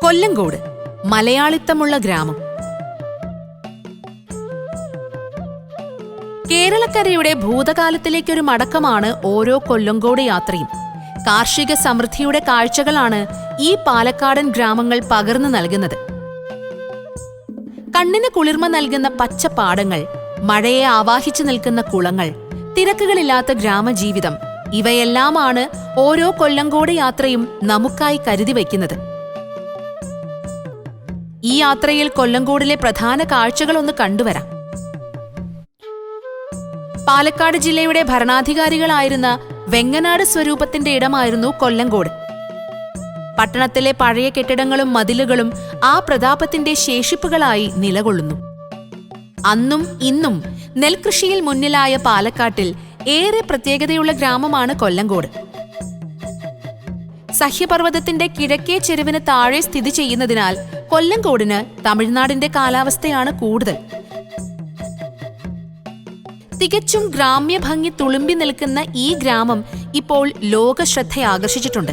കൊല്ലങ്കോട് മലയാളിത്തമുള്ള ഗ്രാമം. കേരളക്കരയുടെ ഭൂതകാലത്തിലേക്കൊരു മടക്കമാണ് ഓരോ കൊല്ലങ്കോട് യാത്രയും. കാർഷിക സമൃദ്ധിയുടെ കാഴ്ചകളാണ് ഈ പാലക്കാടൻ ഗ്രാമങ്ങൾ പകർന്നു നൽകുന്നത്. കണ്ണിന് കുളിർമ നൽകുന്ന പച്ചപ്പാടങ്ങൾ, മഴയെ ആവാഹിച്ചു നിൽക്കുന്ന കുളങ്ങൾ, തിരക്കുകളില്ലാത്ത ഗ്രാമജീവിതം, ഇവയെല്ലാമാണ് ഓരോ കൊല്ലങ്കോട് യാത്രയും നമുക്കായി കരുതി വയ്ക്കുന്നത്. ഈ യാത്രയിൽ കൊല്ലങ്കോടിലെ പ്രധാന കാഴ്ചകളൊന്ന് കണ്ടുവരാം. പാലക്കാട് ജില്ലയുടെ ഭരണാധികാരികളായിരുന്ന വെങ്ങനാട് സ്വരൂപത്തിന്റെ ഇടമായിരുന്നു കൊല്ലങ്കോട്. പട്ടണത്തിലെ പഴയ കെട്ടിടങ്ങളും മതിലുകളും ആ പ്രതാപത്തിന്റെ ശേഷിപ്പുകളായി നിലകൊള്ളുന്നു. അന്നും ഇന്നും നെൽകൃഷിയിൽ മുന്നിലായ പാലക്കാട്ടിൽ ഏറെ പ്രത്യേകതയുള്ള ഗ്രാമമാണ് കൊല്ലങ്കോട്. സഹ്യപർവ്വതത്തിന്റെ കിഴക്കേ ചെരുവിന് താഴെ സ്ഥിതി ചെയ്യുന്നതിനാൽ കൊല്ലങ്കോടിന് തമിഴ്നാടിന്റെ കാലാവസ്ഥയാണ് കൂടുതൽ. തികച്ചും ഗ്രാമ്യ ഭംഗി തുളുമ്പി നിൽക്കുന്ന ഈ ഗ്രാമം ഇപ്പോൾ ലോകശ്രദ്ധയാകർഷിച്ചിട്ടുണ്ട്.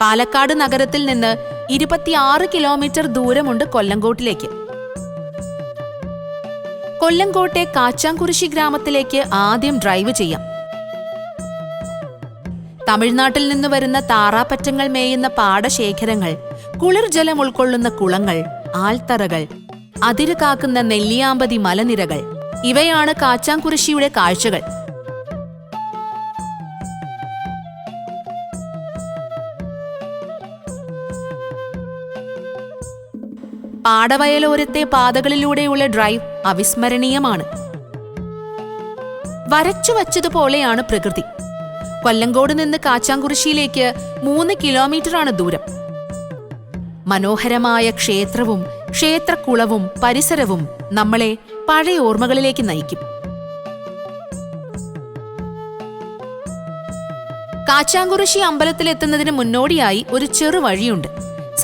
പാലക്കാട് നഗരത്തിൽ നിന്ന് 26 കിലോമീറ്റർ ദൂരമുണ്ട് കൊല്ലങ്കോട്ടിലേക്ക്. കൊല്ലങ്കോട്ടെ കാച്ചാംകുരിശി ഗ്രാമത്തിലേക്ക് ആദ്യം ഡ്രൈവ് ചെയ്യാം. തമിഴ്നാട്ടിൽ നിന്ന് വരുന്ന താറാപ്പറ്റങ്ങൾ മേയുന്ന പാടശേഖരങ്ങൾ, കുളിർ ജലം ഉൾക്കൊള്ളുന്ന കുളങ്ങൾ, ആൽത്തറകൾ, അതിര് കാക്കുന്ന നെല്ലിയാമ്പതി മലനിരകൾ, ഇവയാണ് കാച്ചാംകുരിശിയുടെ കാഴ്ചകൾ. പാടവയലോരത്തെ പാതകളിലൂടെയുള്ള ഡ്രൈവ് അവിസ്മരണീയമാണ്. വരച്ചു വച്ചതുപോലെയാണ് പ്രകൃതി. കൊല്ലങ്കോട് നിന്ന് കാച്ചാംകുരിശിയിലേക്ക് 3 കിലോമീറ്ററാണ് ദൂരം. മനോഹരമായ ക്ഷേത്രവും ക്ഷേത്രക്കുളവും പരിസരവും നമ്മളെ പഴയ ഓർമ്മകളിലേക്ക് നയിക്കും. കാച്ചാംകുരിശി അമ്പലത്തിലെത്തുന്നതിന് മുന്നോടിയായി ഒരു ചെറുവഴിയുണ്ട്.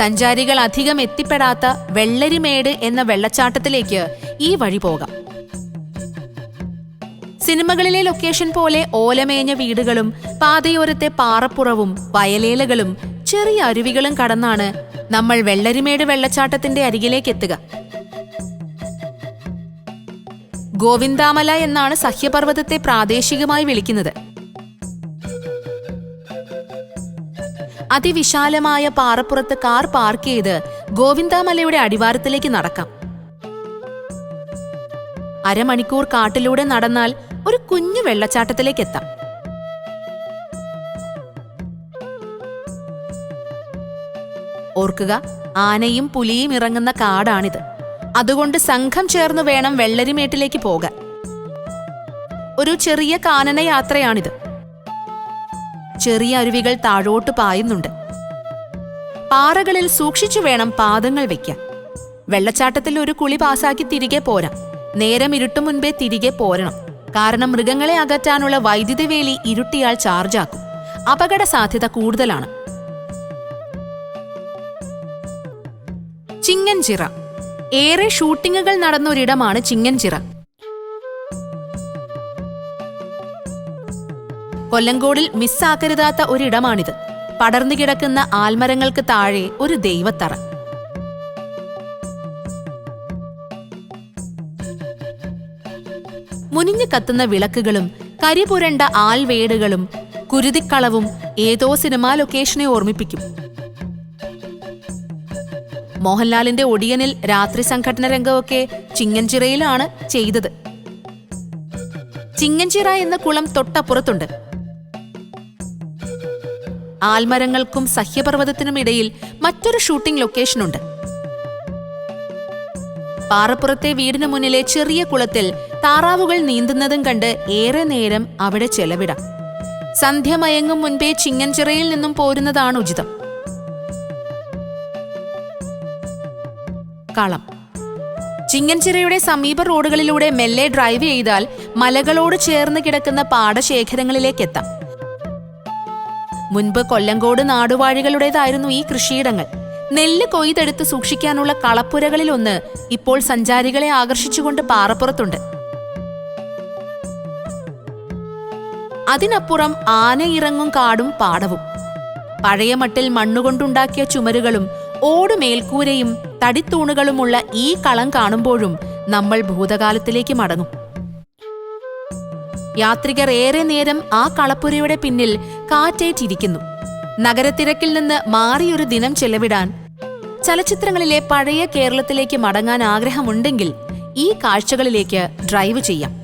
സഞ്ചാരികൾ അധികം എത്തിപ്പെടാത്ത വെള്ളരിമേട് എന്ന വെള്ളച്ചാട്ടത്തിലേക്ക് ഈ വഴി പോകാം. സിനിമകളിലെ ലൊക്കേഷൻ പോലെ ഓലമേഞ്ഞ വീടുകളും പാതയോരത്തെ പാറപ്പുറവും വയലേലകളും ചെറിയ അരുവികളും കടന്നാണ് നമ്മൾ വെള്ളരിമേട് വെള്ളച്ചാട്ടത്തിന്റെ അരികിലേക്ക് എത്തുക. ഗോവിന്ദാമല എന്നാണ് സഹ്യപർവ്വതത്തെ പ്രാദേശികമായി വിളിക്കുന്നത്. അതിവിശാലമായ പാറപ്പുറത്ത് കാർ പാർക്ക് ചെയ്ത് ഗോവിന്ദാമലയുടെ അടിവാരത്തിലേക്ക് നടക്കാം. അരമണിക്കൂർ കാട്ടിലൂടെ നടന്നാൽ ഒരു കുഞ്ഞു വെള്ളച്ചാട്ടത്തിലേക്ക് എത്താം. ഓർക്കുക, ആനയും പുലിയും ഇറങ്ങുന്ന കാടാണിത്. അതുകൊണ്ട് സംഘം ചേർന്ന് വേണം വെള്ളരിമേട്ടിലേക്ക് പോകാൻ. ഒരു ചെറിയ കാനന യാത്രയാണിത്. ചെറിയ അരുവികൾ താഴോട്ട് പായുന്നുണ്ട്. പാറകളിൽ സൂക്ഷിച്ചു വേണം പാദങ്ങൾ വയ്ക്കാൻ. വെള്ളച്ചാട്ടത്തിൽ ഒരു കുളി പാസാക്കി തിരികെ പോരാം. നേരം ഇരുട്ടു മുൻപേ തിരികെ പോരണം. കാരണം മൃഗങ്ങളെ അകറ്റാനുള്ള വൈദ്യുതി വേലി ഇരുട്ടിയാൽ ചാർജാക്കും. അപകട സാധ്യത കൂടുതലാണ്. ചിങ്ങൻചിറ. ഏറെ ഷൂട്ടിങ്ങുകൾ നടന്നൊരിടമാണ് ചിങ്ങൻചിറ. കൊല്ലങ്കോടിൽ മിസ്സാക്കരുതാത്ത ഒരിടമാണിത്. പടർന്നു കിടക്കുന്ന ആൽമരങ്ങൾക്ക് താഴെ ഒരു ദൈവത്തറ. മുനിഞ്ഞു കത്തുന്ന വിളക്കുകളും കരിപുരണ്ട ആൽവേടുകളും കുരുതിക്കളവും ഏതോ സിനിമാ ലൊക്കേഷനെ ഓർമ്മിപ്പിക്കും. മോഹൻലാലിന്റെ ഒടിയനിൽ രാത്രി സംഘടന രംഗമൊക്കെ ചിങ്ങൻചിറയിലാണ് ചെയ്തത്. ചിങ്ങൻചിറ എന്ന കുളം തൊട്ടപ്പുറത്തുണ്ട്. ആൽമരങ്ങൾക്കും സഹ്യപർവ്വതത്തിനുമിടയിൽ മറ്റൊരു ഷൂട്ടിംഗ് ലൊക്കേഷനുണ്ട്. പാറപ്പുറത്തെ വീടിനു മുന്നിലെ ചെറിയ കുളത്തിൽ താറാവുകൾ നീന്തുന്നതും കണ്ട് ഏറെ നേരം അവിടെ ചെലവിടാം. സന്ധ്യ മയങ്ങും മുൻപേ ചിങ്ങൻചിറയിൽ നിന്നും പോരുന്നതാണ് ഉചിതം. കളം. ചിങ്ങൻചിറയുടെ സമീപ റോഡുകളിലൂടെ മെല്ലെ ഡ്രൈവ് ചെയ്താൽ മലകളോട് ചേർന്ന് കിടക്കുന്ന പാടശേഖരങ്ങളിലേക്കെത്താം. മുൻപ് കൊല്ലങ്കോട് നാടുവാഴികളുടേതായിരുന്നു ഈ കൃഷിയിടങ്ങൾ. നെല്ല് കൊയ്തെടുത്ത് സൂക്ഷിക്കാനുള്ള കളപ്പുരകളിലൊന്ന് ഇപ്പോൾ സഞ്ചാരികളെ ആകർഷിച്ചുകൊണ്ട് പാറപ്പുറത്തുണ്ട്. അതിനപ്പുറം ആന ഇറങ്ങും കാടും പാടവും. പഴയ മട്ടിൽ മണ്ണുകൊണ്ടുണ്ടാക്കിയ ചുമരുകളും ഓടുമേൽക്കൂരയും തടിത്തൂണുകളുമുള്ള ഈ കളം കാണുമ്പോഴും നമ്മൾ ഭൂതകാലത്തിലേക്ക് മടങ്ങും. യാത്രികർ ഏറെ നേരം ആ കളപ്പുരയുടെ പിന്നിൽ കാറ്റേറ്റിരിക്കുന്നു. നഗരത്തിരക്കിൽ നിന്ന് മാറിയൊരു ദിനം ചെലവിടാൻ ചലച്ചിത്രങ്ങളിലെ പഴയ കേരളത്തിലേക്ക് മടങ്ങാൻ ആഗ്രഹമുണ്ടെങ്കിൽ ഈ കാഴ്ചകളിലേക്ക് ഡ്രൈവ് ചെയ്യാം.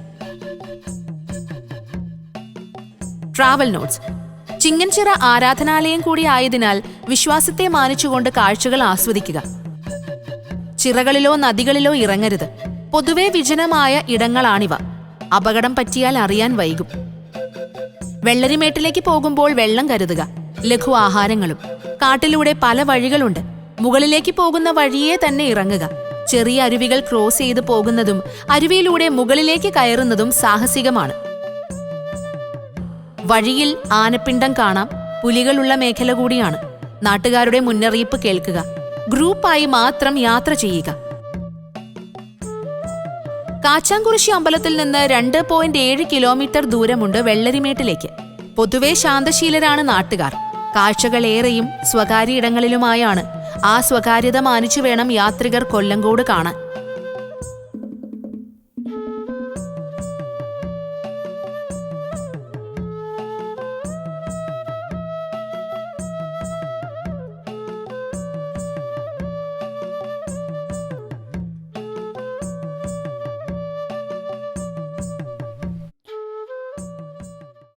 Travel notes. ചിങ്ങൻചിറ ആരാധനാലയം കൂടി ആയതിനാൽ വിശ്വാസത്തെ മാനിച്ചുകൊണ്ട് കാഴ്ചകൾ ആസ്വദിക്കുക. ചിറകളിലോ നദികളിലോ ഇറങ്ങരുത്. പൊതുവെ വിജനമായ ഇടങ്ങളാണിവ. അപകടം പറ്റിയാൽ അറിയാൻ വൈകും. വെള്ളരിമേട്ടിലേക്ക് പോകുമ്പോൾ വെള്ളം കരുതുക. ലഘു ആഹാരങ്ങളും. കാട്ടിലൂടെ പല വഴികളുണ്ട്. മുകളിലേക്ക് പോകുന്ന വഴിയേ തന്നെ ഇറങ്ങുക. ചെറിയ അരുവികൾ ക്രോസ് ചെയ്തു പോകുന്നതും അരുവിയിലൂടെ മുകളിലേക്ക് കയറുന്നതും സാഹസികമാണ്. വഴിയിൽ ആനപ്പിണ്ടം കാണാം. പുലികളുള്ള മേഖല കൂടിയാണ്. നാട്ടുകാരുടെ മുന്നറിയിപ്പ് കേൾക്കുക. ഗ്രൂപ്പായി മാത്രം യാത്ര ചെയ്യുക. കാച്ചാംകുറിശി അമ്പലത്തിൽ നിന്ന് 2.7 കിലോമീറ്റർ ദൂരമുണ്ട് വെള്ളരിമേട്ടിലേക്ക്. പൊതുവെ ശാന്തശീലരാണ് നാട്ടുകാർ. കാഴ്ചകളേറെയും സ്വകാര്യ ഇടങ്ങളിലുമായാണ്. ആ സ്വകാര്യത മാനിച്ചു വേണം യാത്രികർ കൊല്ലങ്കോട് കാണാൻ.